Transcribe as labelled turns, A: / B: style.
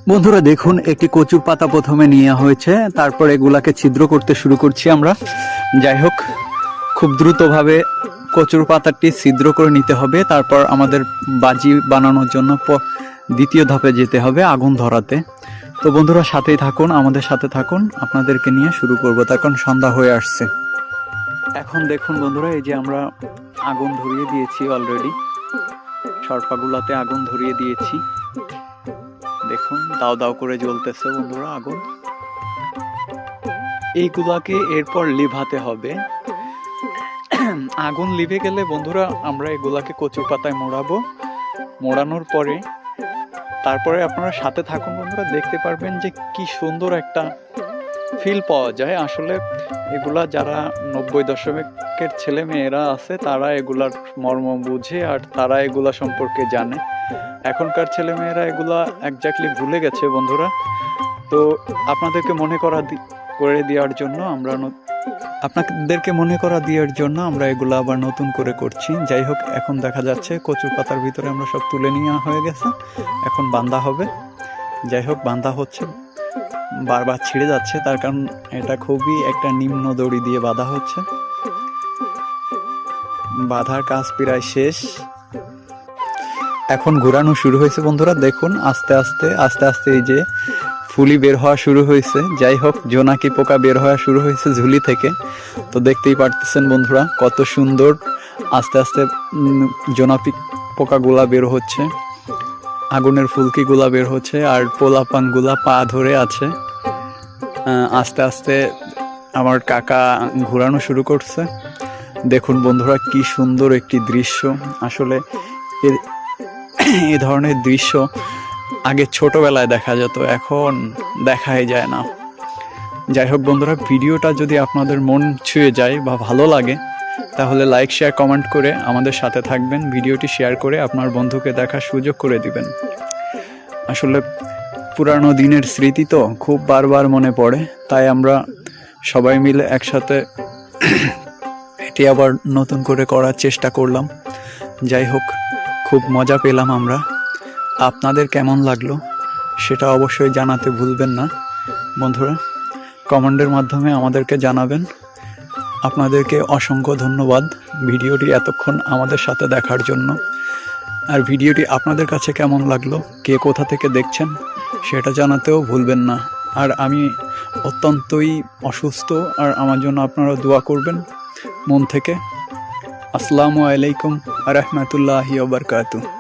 A: বন্ধুরা দেখুন, একটি কচুর পাতা প্রথমে নেওয়া হয়েছে, তারপর এগুলাকে ছিদ্র করতে শুরু করছি আমরা। যাই হোক, খুব দ্রুতভাবে কচুর পাতাটি ছিদ্র করে নিতে হবে। তারপর আমাদের বাজি বানানোর জন্য দ্বিতীয় ধাপে যেতে হবে, আগুন ধরাতে। তো বন্ধুরা সাথেই থাকুন, আমাদের সাথে থাকুন, আপনাদেরকে নিয়ে শুরু করব। তার কারণ সন্ধ্যা হয়ে আসছে। এখন দেখুন বন্ধুরা, এই যে আমরা আগুন ধরিয়ে দিয়েছি অলরেডি, সরপাগুলাতে আগুন ধরিয়ে দিয়েছি। দেখুন দাও দাও করে জ্বলতেছে বন্ধুরা আগুন। এইগুলাকে এরপর লিভাতে হবে। আগুন লিভে গেলে বন্ধুরা আমরা এগুলাকে কচু পাতায় মোড়াবো। মোড়ানোর পরে তারপরে আপনারা সাথে থাকুন বন্ধুরা, দেখতে পারবেন যে কি সুন্দর একটা ফিল পাওয়া যায়। আসলে এগুলা যারা 90 দশকের ছেলে মেয়েরা আছে তারা এগুলার মর্ম বুঝে আর তারা এগুলা সম্পর্কে জানে। এখনকার ছেলে মেয়েরা এগুলা একজাক্টলি ভুলে গেছে বন্ধুরা। তো আপনাদেরকে মনে করা দেওয়ার জন্য আমরা এগুলো আবার নতুন করে করছি। যাই হোক, এখন দেখা যাচ্ছে কচুর পাতার ভিতরে আমরা সব তুলে নেওয়া হয়ে গেছে, এখন বাঁধা হবে। যাই হোক, বাঁধা হচ্ছে, বারবার ছিঁড়ে যাচ্ছে, তার কারণ এটা খুবই একটা নিম্ন দড়ি দিয়ে বাঁধা হচ্ছে। বাঁধার কাজ প্রায় শেষ, এখন ঘোরানো শুরু হয়েছে বন্ধুরা। দেখুন আস্তে আস্তে এই যে ফুলি বের হওয়া শুরু হয়েছে। যাই হোক, জোনাকি পোকা বের হওয়া শুরু হয়েছে ঝুলি থেকে। তো দেখতেই পারতেছেন বন্ধুরা কত সুন্দর আস্তে আস্তে জোনাকি পোকাগুলা বের হচ্ছে, আগুনের ফুলকিগুলা বের হচ্ছে, আর পোলাপানগুলা পা ধরে আছে। আস্তে আস্তে আমার কাকা ঘোরানো শুরু করছে। দেখুন বন্ধুরা কি সুন্দর একটি দৃশ্য। আসলে এই ধরনের দৃশ্য আগে ছোটবেলায় দেখা যেত, এখন দেখাই যায় না। যাই হোক বন্ধুরা, ভিডিওটা যদি আপনাদের মন ছুঁয়ে যায় বা ভালো লাগে তাহলে লাইক শেয়ার কমেন্ট করে আমাদের সাথে থাকবেন। ভিডিওটি শেয়ার করে আপনার বন্ধুকে দেখার সুযোগ করে দিবেন। আসলে পুরানো দিনের স্মৃতি তো খুব বারবার মনে পড়ে, তাই আমরা সবাই মিলে একসাথে এটি আবার নতুন করে করার চেষ্টা করলাম। যাই হোক, খুব মজা পেলাম আমরা। আপনাদের কেমন লাগলো সেটা অবশ্যই জানাতে ভুলবেন না বন্ধুরা, কমেন্টের মাধ্যমে আমাদেরকে জানাবেন। আপনাদেরকে অসংখ্য ধন্যবাদ ভিডিওটি এতক্ষণ আমাদের সাথে দেখার জন্য। আর ভিডিওটি আপনাদের কাছে কেমন লাগলো, কে কোথা থেকে দেখছেন সেটা জানাতেও ভুলবেন না। আর আমি অত্যন্তই অসুস্থ, আর আমার জন্য আপনারা দোয়া করবেন মন থেকে। আসসালামু আলাইকুম ওয়া রাহমাতুল্লাহি ওয়া বারাকাতুহু।